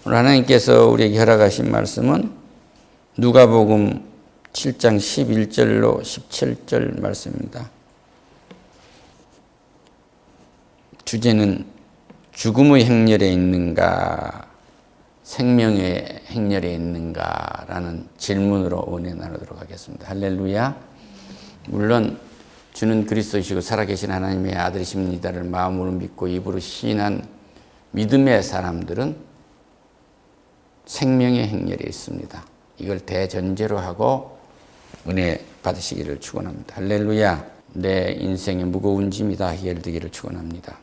오늘 하나님께서 우리에게 허락하신 말씀은 누가복음 7장 11절로 17절 말씀입니다. 주제는 죽음의 행렬에 있는가, 생명의 행렬에 있는가라는 질문으로 은혜 나누도록 하겠습니다. 할렐루야. 물론 주는 그리스도이시고 살아계신 하나님의 아들이십니다를 마음으로 믿고 입으로 시인한 믿음의 사람들은 생명의 행렬에 있습니다. 이걸 대전제로 하고 은혜 받으시기를 축원합니다. 할렐루야. 내 인생의 무거운 짐이 다 해결되기를 축원합니다.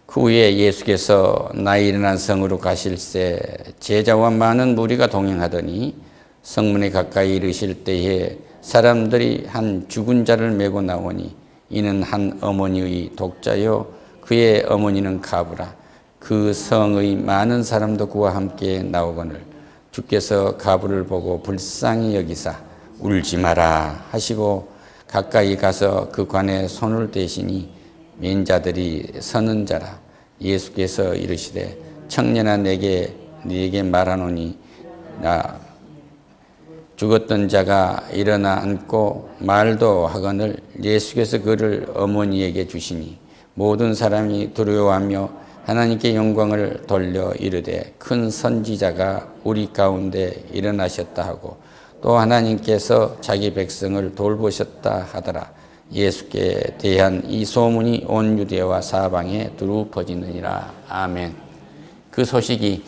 그 후에 예수께서 나이 일어난 성으로 가실새 제자와 많은 무리가 동행하더니 성문에 가까이 이르실 때에 사람들이 한 죽은 자를 메고 나오니 이는 한 어머니의 독자요 그의 어머니는 가부라. 그 성의 많은 사람도 그와 함께 나오거늘 주께서 가부를 보고 불쌍히 여기사 울지 마라 하시고 가까이 가서 그 관에 손을 대시니 맨 자들이 서는 자라. 예수께서 이르시되 청년아 네게 말하노니 나 죽었던 자가 일어나 앉고 말도 하거늘 예수께서 그를 어머니에게 주시니 모든 사람이 두려워하며 하나님께 영광을 돌려 이르되 큰 선지자가 우리 가운데 일어나셨다 하고 또 하나님께서 자기 백성을 돌보셨다 하더라. 예수께 대한 이 소문이 온 유대와 사방에 두루 퍼지느니라. 아멘. 그 소식이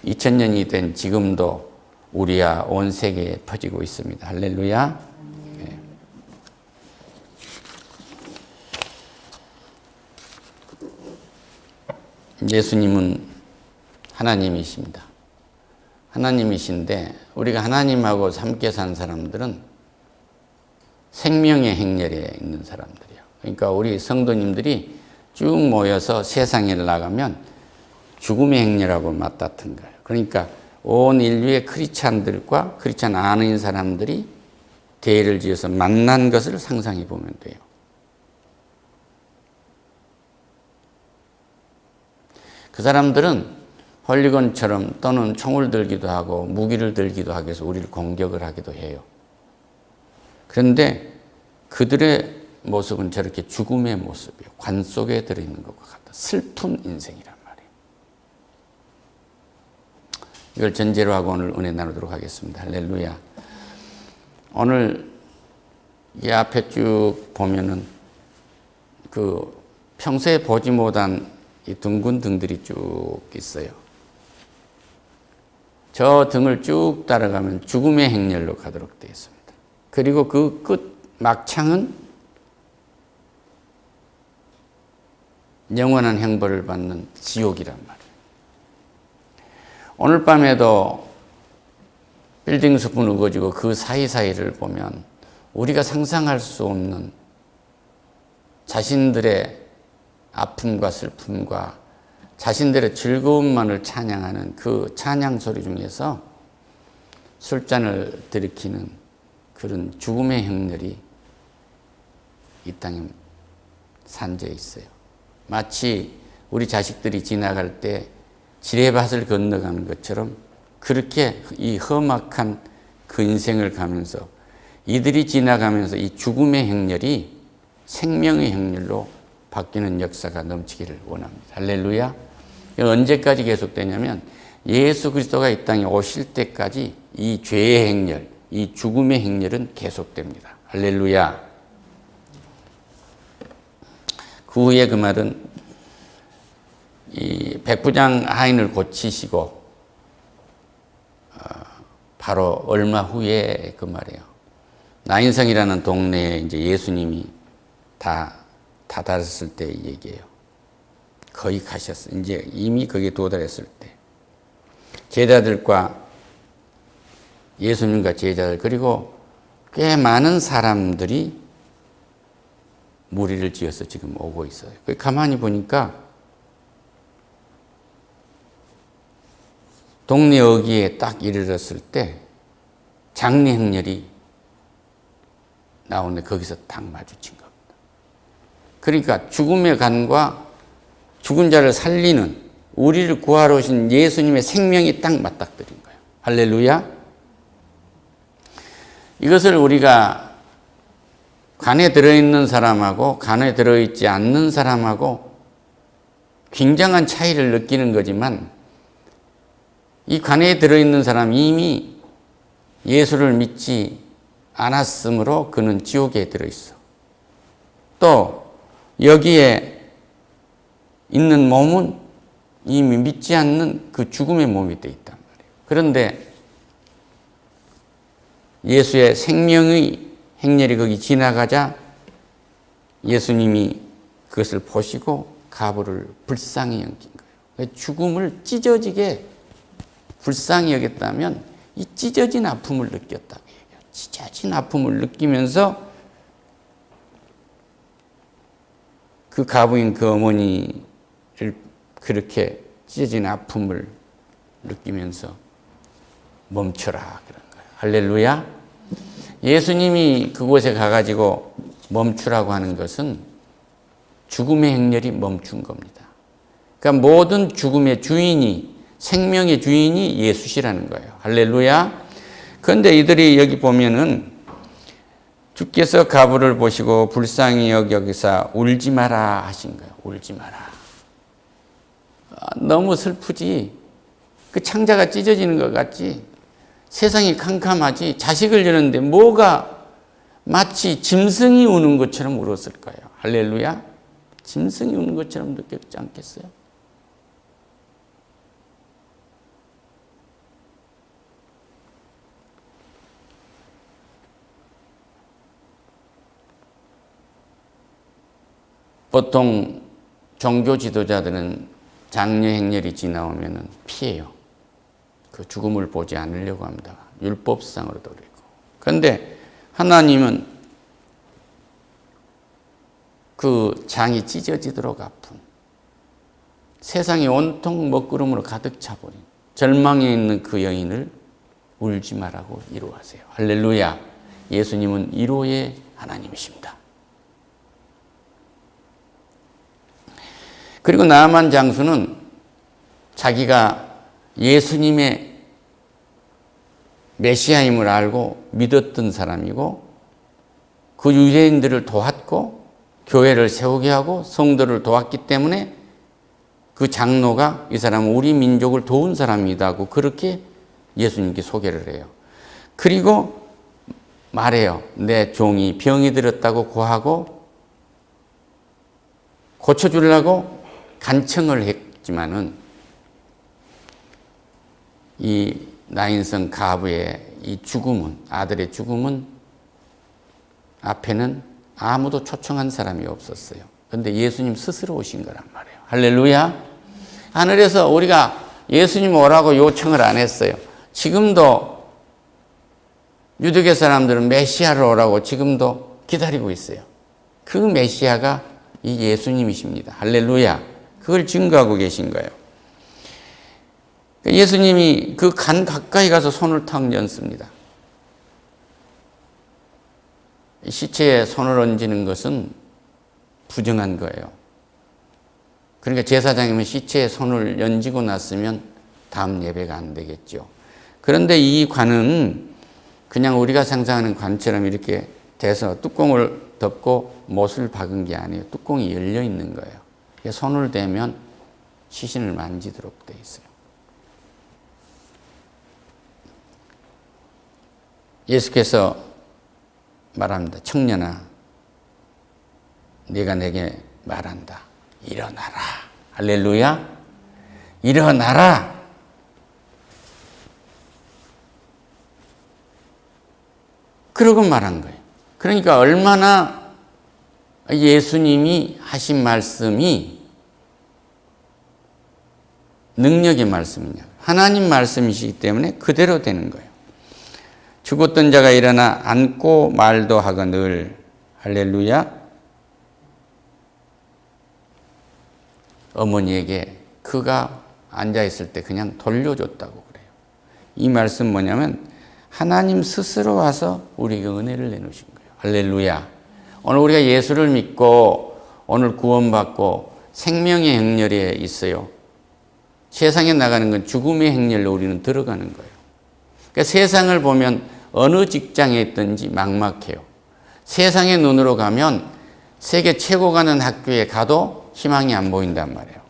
2000년이 된 지금도 우리야 온 세계에 퍼지고 있습니다. 할렐루야. 네. 예수님은 하나님이십니다. 하나님이신데 우리가 하나님하고 함께 산 사람들은 생명의 행렬에 있는 사람들이에요. 그러니까 우리 성도님들이 쭉 모여서 세상에 나가면 죽음의 행렬하고 맞닿은 거예요. 그러니까 온 인류의 크리스찬들과 크리스찬 아닌 사람들이 대를 지어서 만난 것을 상상해 보면 돼요. 그 사람들은 홀리건처럼 또는 총을 들기도 하고 무기를 들기도 하기 위해서 우리를 공격을 하기도 해요. 그런데 그들의 모습은 저렇게 죽음의 모습이에요. 관 속에 들어있는 것과 같다. 슬픈 인생이란 말이에요. 이걸 전제로 하고 오늘 은혜 나누도록 하겠습니다. 할렐루야. 오늘 이 앞에 쭉 보면은 그 평소에 보지 못한 이 둥근 등들이 쭉 있어요. 저 등을 쭉 따라가면 죽음의 행렬로 가도록 되어 있습니다. 그리고 그 끝 막창은 영원한 형벌을 받는 지옥이란 말이에요. 오늘 밤에도 빌딩 숲은 우거지고 그 사이사이를 보면 우리가 상상할 수 없는 자신들의 아픔과 슬픔과 자신들의 즐거움만을 찬양하는 그 찬양 소리 중에서 술잔을 들이키는 그런 죽음의 행렬이 이 땅에 산재해 있어요. 마치 우리 자식들이 지나갈 때 지뢰밭을 건너가는 것처럼 그렇게 이 험악한 그 인생을 가면서 이들이 지나가면서 이 죽음의 행렬이 생명의 행렬로 바뀌는 역사가 넘치기를 원합니다. 할렐루야. 언제까지 계속되냐면 예수 그리스도가 이 땅에 오실 때까지 이 죄의 행렬, 이 죽음의 행렬은 계속됩니다. 할렐루야. 그 후에 그 말은 이 백부장 하인을 고치시고 바로 얼마 후에 그 말이에요. 나인성이라는 동네에 이제 예수님이 다 다다랐을 때 얘기예요. 거의 가셨어요. 이제 이미 거기에 도달했을 때 제자들과 예수님과 제자들 그리고 꽤 많은 사람들이 무리를 지어서 지금 오고 있어요. 가만히 보니까 동네 어귀에 딱 이르렀을 때 장례 행렬이 나오는데 거기서 딱 마주친 겁니다. 그러니까 죽음의 간과 죽은 자를 살리는 우리를 구하러 오신 예수님의 생명이 딱 맞닥뜨린 거예요. 할렐루야. 이것을 우리가 간에 들어있는 사람하고 간에 들어있지 않는 사람하고 굉장한 차이를 느끼는 거지만, 이 간에 들어있는 사람이 이미 예수를 믿지 않았으므로 그는 지옥에 들어있어. 또 여기에 있는 몸은 이미 믿지 않는 그 죽음의 몸이 되어 있단 말이에요. 그런데 예수의 생명의 행렬이 거기 지나가자 예수님이 그것을 보시고 가부를 불쌍히 여긴 거예요. 죽음을 찢어지게 불쌍히 여겼다면 이 찢어진 아픔을 느꼈다고 얘기해요. 찢어진 아픔을 느끼면서 그 가부인 그 어머니를 그렇게 찢어진 아픔을 느끼면서 멈춰라 그런 거예요. 할렐루야. 예수님이 그곳에 가가지고 멈추라고 하는 것은 죽음의 행렬이 멈춘 겁니다. 그러니까 모든 죽음의 주인이, 생명의 주인이 예수시라는 거예요. 할렐루야. 그런데 이들이 여기 보면은 주께서 가부를 보시고 불쌍히 여기사 울지 마라 하신 거예요. 울지 마라. 너무 슬프지. 그 창자가 찢어지는 것 같지. 세상이 캄캄하지. 자식을 주는데 뭐가 마치 짐승이 우는 것처럼 울었을 거예요. 할렐루야. 짐승이 우는 것처럼 느꼈지 않겠어요? 보통 종교 지도자들은 장례 행렬이 지나오면 피해요. 그 죽음을 보지 않으려고 합니다. 율법상으로도 그렇고. 그런데 하나님은 그 장이 찢어지도록 아픈, 세상이 온통 먹구름으로 가득 차버린 절망에 있는 그 여인을 울지 말라고 위로하세요. 할렐루야. 예수님은 위로의 하나님이십니다. 그리고 나만 장수는 자기가 예수님의 메시아임을 알고 믿었던 사람이고, 그 유대인들을 도왔고 교회를 세우게 하고 성도를 도왔기 때문에 그 장로가 이 사람은 우리 민족을 도운 사람이다고 그렇게 예수님께 소개를 해요. 그리고 말해요. 내 종이 병이 들었다고 고하고 고쳐주려고 간청을 했지만은 이 나인성 가부의 이 죽음은, 아들의 죽음은 앞에는 아무도 초청한 사람이 없었어요. 그런데 예수님 스스로 오신 거란 말이에요. 할렐루야. 하늘에서 우리가 예수님 오라고 요청을 안 했어요. 지금도 유대교 사람들은 메시아를 오라고 지금도 기다리고 있어요. 그 메시아가 이 예수님이십니다. 할렐루야. 그걸 증거하고 계신 거예요. 예수님이 그 간 가까이 가서 손을 탁 얹습니다. 시체에 손을 얹는 것은 부정한 거예요. 그러니까 제사장이면 시체에 손을 얹고 났으면 다음 예배가 안 되겠죠. 그런데 이 관은 그냥 우리가 상상하는 관처럼 이렇게 돼서 뚜껑을 덮고 못을 박은 게 아니에요. 뚜껑이 열려 있는 거예요. 손을 대면 시신을 만지도록 되어 있어요. 예수께서 말합니다. 청년아, 네가 내게 말한다. 일어나라. 할렐루야. 일어나라. 그러고 말한 거예요. 그러니까 얼마나 예수님이 하신 말씀이 능력의 말씀이냐. 하나님 말씀이시기 때문에 그대로 되는 거예요. 죽었던 자가 일어나 앉고 말도 하거늘. 할렐루야. 어머니에게 그가 앉아있을 때 그냥 돌려줬다고 그래요. 이 말씀 뭐냐면 하나님 스스로 와서 우리에게 은혜를 내놓으신 거예요. 할렐루야. 오늘 우리가 예수를 믿고 오늘 구원받고 생명의 행렬에 있어요. 세상에 나가는 건 죽음의 행렬로 우리는 들어가는 거예요. 그러니까 세상을 보면 어느 직장에 있든지 막막해요. 세상의 눈으로 가면 세계 최고 가는 학교에 가도 희망이 안 보인단 말이에요.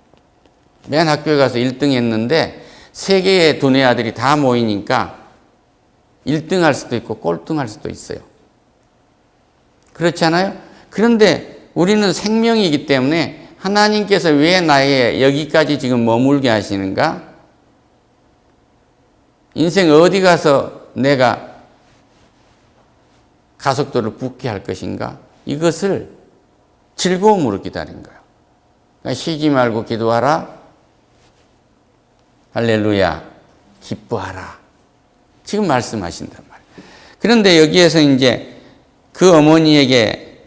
맨 학교에 가서 1등 했는데 세계의 두뇌 아들이 다 모이니까 1등 할 수도 있고 꼴등 할 수도 있어요. 그렇지 않아요? 그런데 우리는 생명이기 때문에 하나님께서 왜 나의 여기까지 지금 머물게 하시는가? 인생 어디 가서 내가 가속도를 붙게 할 것인가? 이것을 즐거움으로 기다린 거예요. 그러니까 쉬지 말고 기도하라. 할렐루야. 기뻐하라. 지금 말씀하신단 말이에요. 그런데 여기에서 이제 그 어머니에게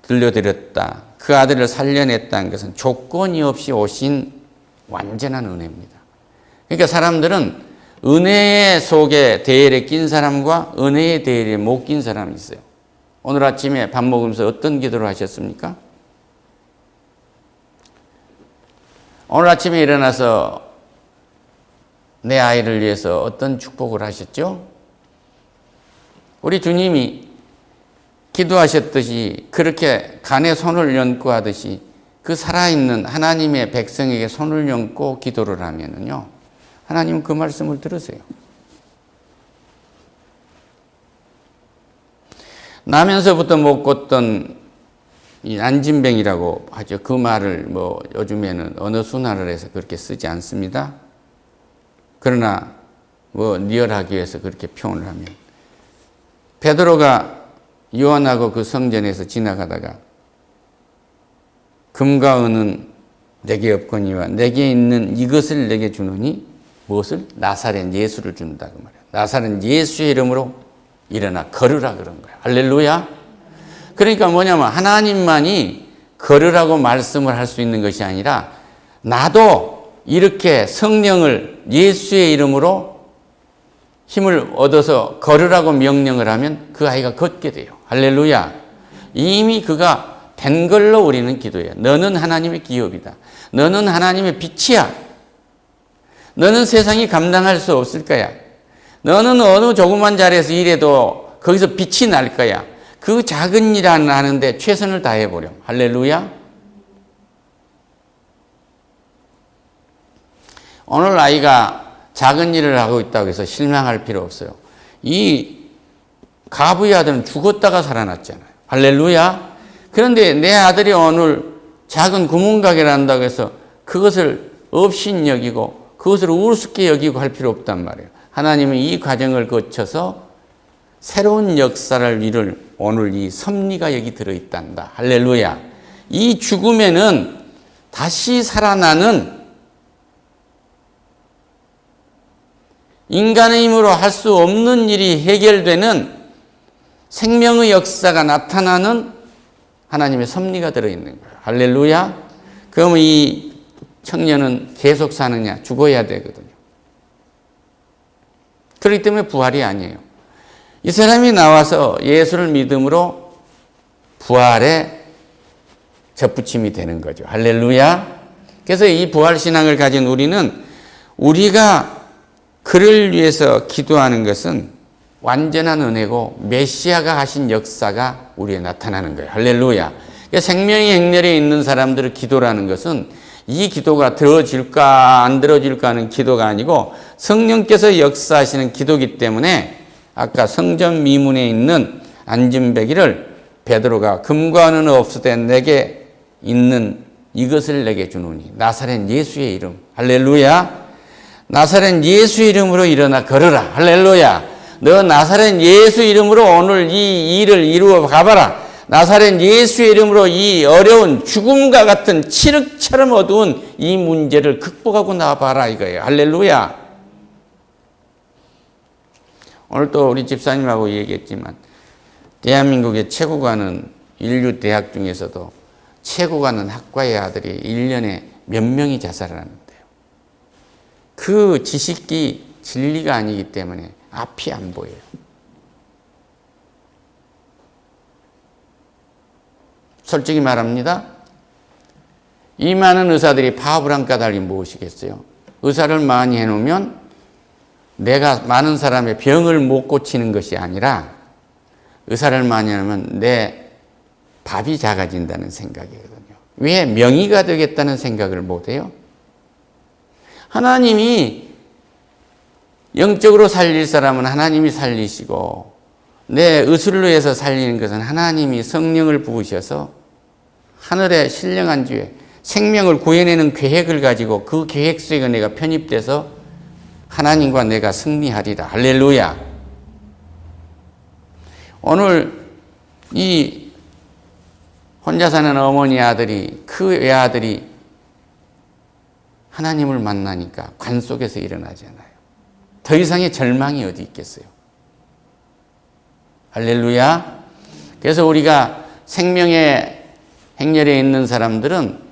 들려드렸다. 그 아들을 살려냈다는 것은 조건이 없이 오신 완전한 은혜입니다. 그러니까 사람들은 은혜 속에 대열에 낀 사람과 은혜의 대열에 못 낀 사람이 있어요. 오늘 아침에 밥 먹으면서 어떤 기도를 하셨습니까? 오늘 아침에 일어나서 내 아이를 위해서 어떤 축복을 하셨죠? 우리 주님이 기도하셨듯이 그렇게 간에 손을 얹고 하듯이 그 살아있는 하나님의 백성에게 손을 얹고 기도를 하면은요, 하나님은 그 말씀을 들으세요. 나면서부터 못 걷던 이 안진뱅이라고 하죠. 그 말을 뭐 요즘에는 언어 순화를 해서 그렇게 쓰지 않습니다. 그러나 뭐 리얼하기 위해서 그렇게 표현을 하면 베드로가 요한하고 그 성전에서 지나가다가 금과 은은 내게 없거니와 내게 있는 이것을 내게 주노니 무엇을? 나사렛 예수를 준다 그 말이야. 나사렛 예수의 이름으로 일어나 걸으라 그런 거야. 할렐루야. 그러니까 뭐냐면 하나님만이 걸으라고 말씀을 할 수 있는 것이 아니라 나도 이렇게 성령을 예수의 이름으로 힘을 얻어서 걸으라고 명령을 하면 그 아이가 걷게 돼요. 할렐루야. 이미 그가 된 걸로 우리는 기도해요. 너는 하나님의 기업이다. 너는 하나님의 빛이야. 너는 세상이 감당할 수 없을 거야. 너는 어느 조그만 자리에서 일해도 거기서 빛이 날 거야. 그 작은 일 하는데 최선을 다해보렴. 할렐루야. 오늘 아이가 작은 일을 하고 있다고 해서 실망할 필요 없어요. 이 가부의 아들은 죽었다가 살아났잖아요. 할렐루야. 그런데 내 아들이 오늘 작은 구멍가게를 한다고 해서 그것을 업신 여기고 그것을 우습게 여기고 할 필요 없단 말이에요. 하나님은 이 과정을 거쳐서 새로운 역사를 이룰 오늘 이 섭리가 여기 들어있단다. 할렐루야. 이 죽음에는 다시 살아나는 인간의 힘으로 할 수 없는 일이 해결되는 생명의 역사가 나타나는 하나님의 섭리가 들어있는 거예요. 할렐루야. 그러면 이 청년은 계속 사느냐? 죽어야 되거든요. 그렇기 때문에 부활이 아니에요. 이 사람이 나와서 예수를 믿음으로 부활에 접붙임이 되는 거죠. 할렐루야. 그래서 이 부활신앙을 가진 우리는 우리가 그를 위해서 기도하는 것은 완전한 은혜고 메시아가 하신 역사가 우리에 나타나는 거예요. 할렐루야. 그러니까 생명의 행렬에 있는 사람들을 기도라는 것은 이 기도가 들어질까 안 들어질까 하는 기도가 아니고 성령께서 역사하시는 기도이기 때문에 아까 성전 미문에 있는 안진뱅이를 베드로가 금과 은은 없으되 내게 있는 이것을 내게 주노니 나사렛 예수의 이름. 할렐루야. 나사렛 예수 이름으로 일어나 걸으라. 할렐루야. 너 나사렛 예수 이름으로 오늘 이 일을 이루어 가봐라. 나사렛 예수의 이름으로 이 어려운 죽음과 같은 칠흑처럼 어두운 이 문제를 극복하고 나와봐라 이거예요. 할렐루야. 오늘 또 우리 집사님하고 얘기했지만 대한민국의 최고 가는 인류 대학 중에서도 최고 가는 학과의 아들이 1년에 몇 명이 자살을 하는데요. 그 지식이 진리가 아니기 때문에 앞이 안 보여요. 솔직히 말합니다. 이 많은 의사들이 파업을 한 까닭이 무엇이겠어요? 의사를 많이 해놓으면 내가 많은 사람의 병을 못 고치는 것이 아니라 의사를 많이 하면 내 밥이 작아진다는 생각이거든요. 왜 명의가 되겠다는 생각을 못해요? 하나님이 영적으로 살릴 사람은 하나님이 살리시고 내 의술로 해서 살리는 것은 하나님이 성령을 부으셔서 하늘의 신령한 주에 생명을 구해내는 계획을 가지고 그 계획 속에 내가 편입돼서 하나님과 내가 승리하리라. 할렐루야. 오늘 이 혼자 사는 어머니 아들이 그 외아들이 하나님을 만나니까 관 속에서 일어나잖아요. 더 이상의 절망이 어디 있겠어요? 할렐루야. 그래서 우리가 생명의 행렬에 있는 사람들은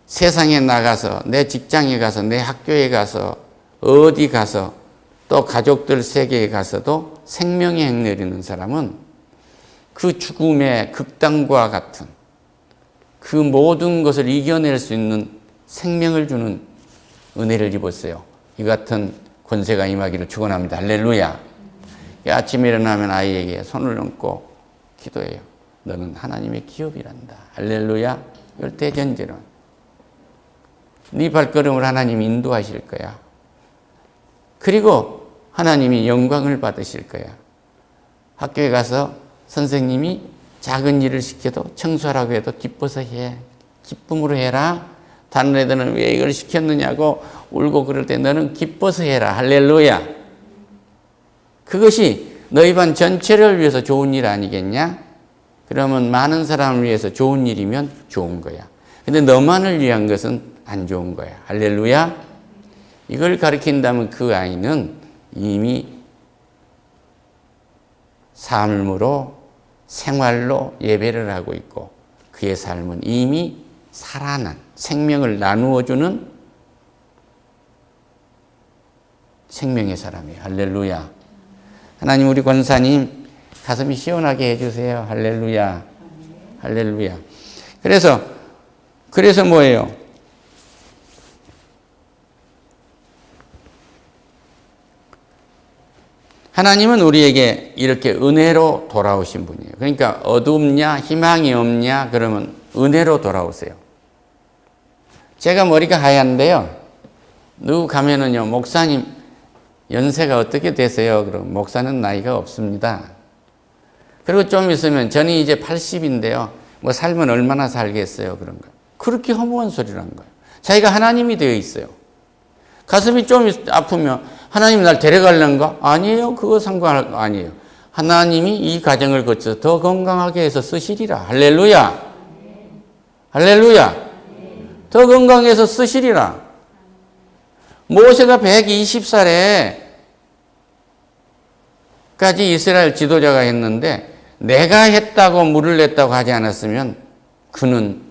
세상에 나가서 내 직장에 가서 내 학교에 가서 어디 가서 또 가족들 세계에 가서도 생명의 행렬에 있는 사람은 그 죽음의 극단과 같은 그 모든 것을 이겨낼 수 있는 생명을 주는 은혜를 입었어요. 이 같은 권세가 임하기를 축원합니다. 할렐루야. 아침에 일어나면 아이에게 손을 얹고 기도해요. 너는 하나님의 기업이란다. 할렐루야. 이걸 대전제로 네 발걸음을 하나님이 인도하실 거야. 그리고 하나님이 영광을 받으실 거야. 학교에 가서 선생님이 작은 일을 시켜도 청소하라고 해도 기뻐서 해. 기쁨으로 해라. 다른 애들은 왜 이걸 시켰느냐고 울고 그럴 때 너는 기뻐서 해라. 할렐루야. 그것이 너희 반 전체를 위해서 좋은 일 아니겠냐? 그러면 많은 사람을 위해서 좋은 일이면 좋은 거야. 근데 너만을 위한 것은 안 좋은 거야. 할렐루야. 이걸 가르친다면 그 아이는 이미 삶으로 생활로 예배를 하고 있고 그의 삶은 이미 살아난 생명을 나누어주는 생명의 사람이에요. 할렐루야. 하나님 우리 권사님 가슴이 시원하게 해주세요. 할렐루야. 할렐루야. 그래서 뭐예요? 하나님은 우리에게 이렇게 은혜로 돌아오신 분이에요. 그러니까 어둡냐 희망이 없냐 그러면 은혜로 돌아오세요. 제가 머리가 하얀데요. 누구 가면은요 목사님 연세가 어떻게 되세요? 그럼 목사는 나이가 없습니다. 그리고 좀 있으면 저는 이제 80인데요. 뭐 살면 얼마나 살겠어요? 그런 거예요. 그렇게 허무한 소리를 한 거예요. 자기가 하나님이 되어 있어요. 가슴이 좀 아프면 하나님 날 데려가려는가? 아니에요. 그거 상관 아니에요. 하나님이 이 과정을 거쳐서 더 건강하게 해서 쓰시리라. 할렐루야. 할렐루야. 더 건강해서 쓰시리라. 모세가 120살에 까지 이스라엘 지도자가 했는데 내가 했다고 물을 냈다고 하지 않았으면 그는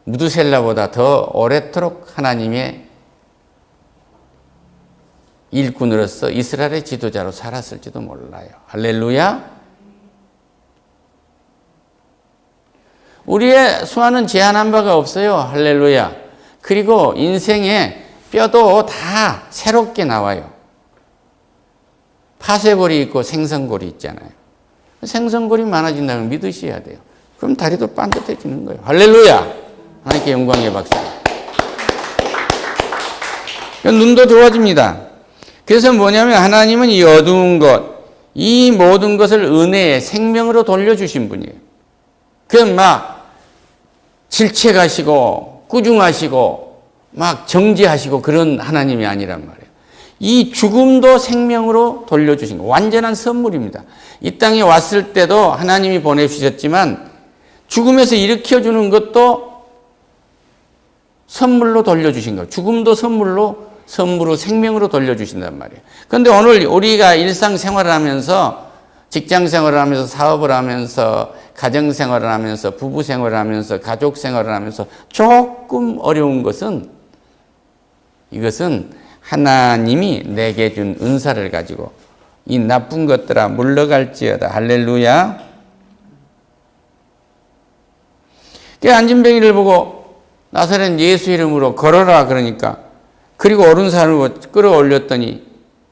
무드셀라보다 더 오래도록 하나님의 일꾼으로서 이스라엘의 지도자로 살았을지도 몰라요. 할렐루야. 우리의 수완은 제한한 바가 없어요. 할렐루야. 그리고 인생에 뼈도 다 새롭게 나와요. 파쇄골이 있고 생선골이 있잖아요. 생선골이 많아진다면 믿으셔야 돼요. 그럼 다리도 반듯해지는 거예요. 할렐루야. 하나님께 영광의 박수. 눈도 좋아집니다. 그래서 뭐냐면 하나님은 이 어두운 것, 이 모든 것을 은혜의 생명으로 돌려주신 분이에요. 그럼 막 질책하시고 꾸중하시고 막 정죄하시고 그런 하나님이 아니란 말이에요. 이 죽음도 생명으로 돌려주신 거 완전한 선물입니다. 이 땅에 왔을 때도 하나님이 보내주셨지만 죽음에서 일으켜주는 것도 선물로 돌려주신 거예요. 죽음도 선물로 생명으로 돌려주신단 말이에요. 그런데 오늘 우리가 일상생활을 하면서 직장생활을 하면서 사업을 하면서 가정생활을 하면서 부부생활을 하면서 가족생활을 하면서 조금 어려운 것은 이것은 하나님이 내게 준 은사를 가지고 이 나쁜 것들아 물러갈지어다. 할렐루야. 그 안진뱅이를 보고 나사렛 예수 이름으로 걸어라 그러니까 그리고 오른손으로 끌어올렸더니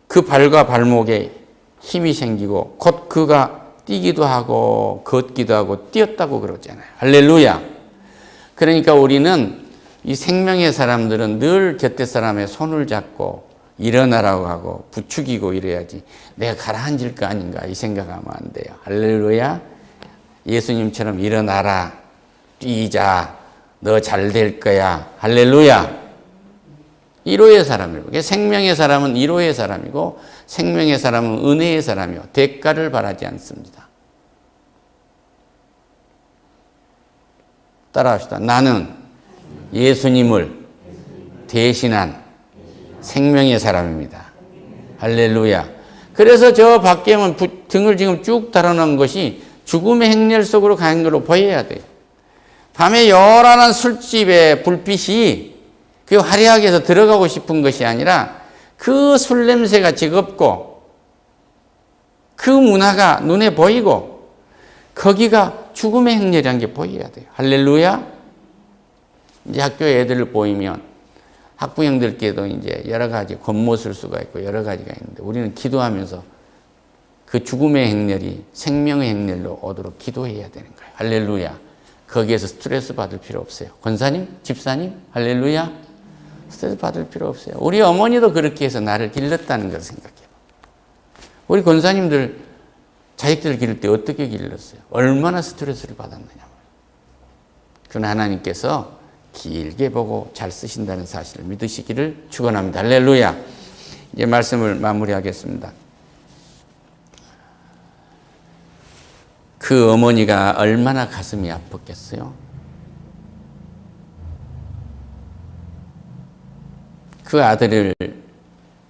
그 발과 발목에 힘이 생기고 곧 그가 뛰기도 하고 걷기도 하고 뛰었다고 그러잖아요. 할렐루야. 그러니까 우리는 이 생명의 사람들은 늘 곁에 사람의 손을 잡고 일어나라고 하고 부추기고 이래야지 내가 가라앉을 거 아닌가 이 생각하면 안 돼요. 할렐루야. 예수님처럼 일어나라. 뛰자. 너 잘 될 거야. 할렐루야. 1호의 사람이고 생명의 사람은 1호의 사람이고 생명의 사람은 은혜의 사람이요. 대가를 바라지 않습니다. 따라합시다. 나는 예수님을 대신한 생명의 사람입니다. 할렐루야. 그래서 저 밖에 보면 등을 지금 쭉 달아놓은 것이 죽음의 행렬 속으로 가는 걸로 보여야 돼요. 밤에 요란한 술집의 불빛이 그 화려하게 해서 들어가고 싶은 것이 아니라 그 술 냄새가 지겹고 그 문화가 눈에 보이고 거기가 죽음의 행렬이라는 게 보여야 돼요. 할렐루야. 이제 학교에 애들을 보이면 학부형들께도 이제 여러 가지 겉모술 수가 있고 여러 가지가 있는데 우리는 기도하면서 그 죽음의 행렬이 생명의 행렬로 오도록 기도해야 되는 거예요. 할렐루야. 거기에서 스트레스 받을 필요 없어요. 권사님, 집사님, 할렐루야. 스트레스 받을 필요 없어요. 우리 어머니도 그렇게 해서 나를 길렀다는 걸 생각해요. 우리 권사님들 자식들을 기를 때 어떻게 길렀어요? 얼마나 스트레스를 받았느냐. 그러나 하나님께서 길게 보고 잘 쓰신다는 사실을 믿으시기를 축원합니다. 할렐루야. 이제 말씀을 마무리하겠습니다. 그 어머니가 얼마나 가슴이 아팠겠어요? 그 아들을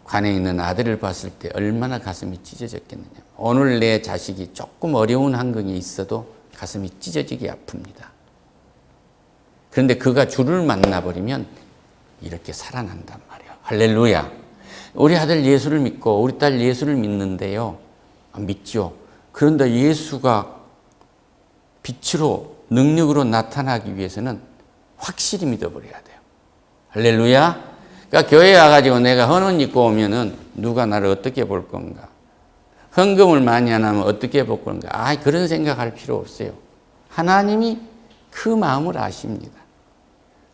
관에 있는 아들을 봤을 때 얼마나 가슴이 찢어졌겠느냐. 오늘 내 자식이 조금 어려운 환경이 있어도 가슴이 찢어지게 아픕니다. 그런데 그가 주를 만나버리면 이렇게 살아난단 말이에요. 할렐루야. 우리 아들 예수를 믿고 우리 딸 예수를 믿는데요. 믿죠. 그런데 예수가 빛으로 능력으로 나타나기 위해서는 확실히 믿어버려야 돼요. 할렐루야. 그러니까 교회에 와가지고 내가 헌옷 입고 오면은 누가 나를 어떻게 볼 건가? 헌금을 많이 안 하면 어떻게 볼 건가? 그런 생각할 필요 없어요. 하나님이 그 마음을 아십니다.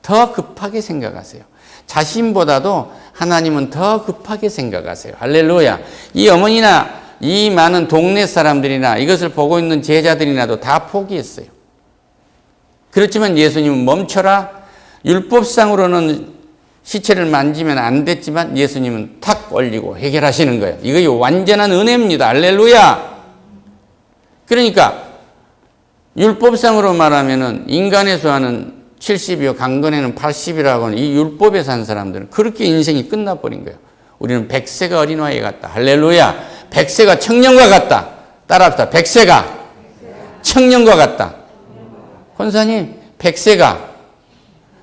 더 급하게 생각하세요. 자신보다도 하나님은 더 급하게 생각하세요. 할렐루야. 이 어머니나 이 많은 동네 사람들이나 이것을 보고 있는 제자들이나도 다 포기했어요. 그렇지만 예수님은 멈춰라. 율법상으로는 시체를 만지면 안 됐지만 예수님은 탁 올리고 해결하시는 거예요. 이거 완전한 은혜입니다. 할렐루야. 그러니까 율법상으로 말하면은 인간에서 하는 70이요 강건에는 80이라고 하는 이 율법에 산 사람들은 그렇게 인생이 끝나버린 거예요. 우리는 백세가 어린아이 같다. 할렐루야. 백세가 청년과 같다. 따라합시다. 백세가 청년과 같다. 권사님, 백세가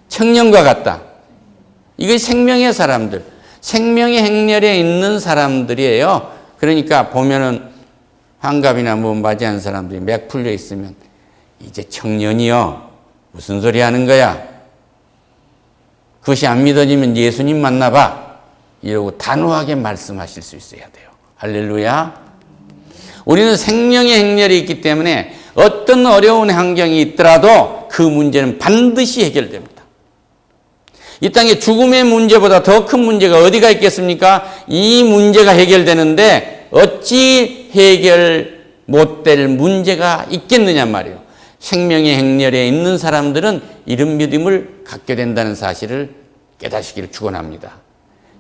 청년과 같다. 이게 생명의 사람들, 생명의 행렬에 있는 사람들이에요. 그러니까 보면은 환갑이나 뭐 맞이한 사람들이 맥 풀려 있으면 이제 청년이요. 무슨 소리 하는 거야? 그것이 안 믿어지면 예수님 만나봐. 이러고 단호하게 말씀하실 수 있어야 돼요. 할렐루야. 우리는 생명의 행렬이 있기 때문에 어떤 어려운 환경이 있더라도 그 문제는 반드시 해결됩니다. 이 땅에 죽음의 문제보다 더 큰 문제가 어디가 있겠습니까? 이 문제가 해결되는데 어찌 해결 못될 문제가 있겠느냐 말이에요. 생명의 행렬에 있는 사람들은 이런 믿음을 갖게 된다는 사실을 깨닫시기를 축원합니다.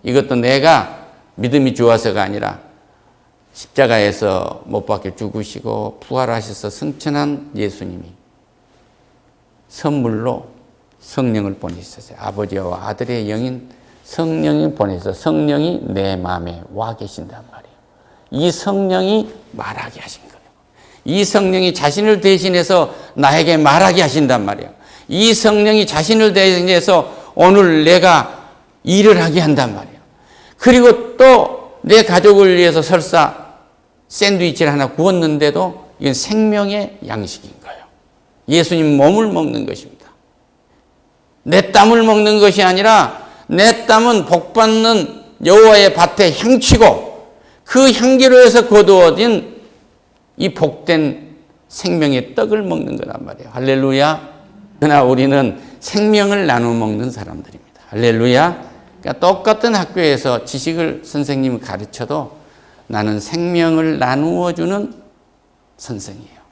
이것도 내가 믿음이 좋아서가 아니라 십자가에서 못 박혀 죽으시고 부활하셔서 승천한 예수님이 선물로 성령을 보내셨어요. 아버지와 아들의 영인 성령이 보내서 성령이 내 마음에 와 계신단 말이에요. 이 성령이 말하게 하신 거예요. 이 성령이 자신을 대신해서 나에게 말하게 하신단 말이에요. 이 성령이 자신을 대신해서 오늘 내가 일을 하게 한단 말이에요. 그리고 또 내 가족을 위해서 설사 샌드위치를 하나 구웠는데도 이건 생명의 양식인 거예요. 예수님 몸을 먹는 것입니다. 내 땀을 먹는 것이 아니라 내 땀은 복받는 여호와의 밭의 향취고 그 향기로 해서 거두어진 이 복된 생명의 떡을 먹는 거란 말이에요. 할렐루야. 그러나 우리는 생명을 나누어 먹는 사람들입니다. 할렐루야. 그러니까 똑같은 학교에서 지식을 선생님이 가르쳐도 나는 생명을 나누어 주는 선생이에요.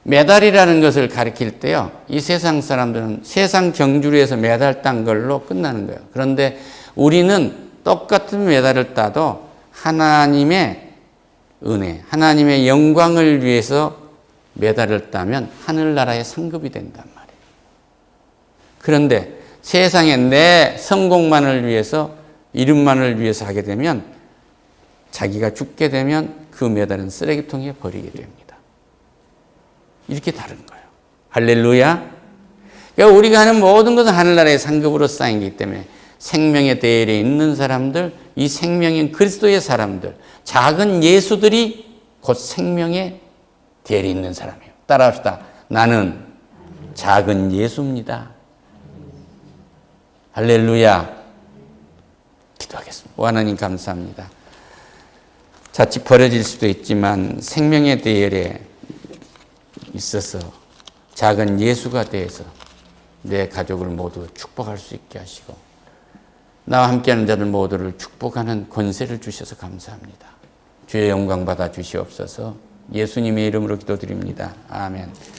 메달이라는 것을 가르칠 때요, 이 세상 사람들은 세상 경주에서 메달 딴 걸로 끝나는 거예요. 그런데 우리는 똑같은 메달을 따도 하나님의 은혜, 하나님의 영광을 위해서 메달을 따면 하늘나라의 상급이 된단 말이에요. 그런데 세상에 내 성공만을 위해서, 이름만을 위해서 하게 되면 자기가 죽게 되면 그 메달은 쓰레기통에 버리게 됩니다. 이렇게 다른 거예요. 할렐루야. 그러니까 우리가 하는 모든 것은 하늘나라의 상급으로 쌓이기 때문에 생명의 대열에 있는 사람들, 이 생명인 그리스도의 사람들, 작은 예수들이 곧 생명의 대열에 있는 사람이에요. 따라합시다. 나는 작은 예수입니다. 할렐루야. 기도하겠습니다. 하나님 감사합니다. 자칫 버려질 수도 있지만 생명의 대열에 있어서 작은 예수가 되어서 내 가족을 모두 축복할 수 있게 하시고 나와 함께하는 자들 모두를 축복하는 권세를 주셔서 감사합니다. 주의 영광 받아 주시옵소서. 예수님의 이름으로 기도드립니다. 아멘.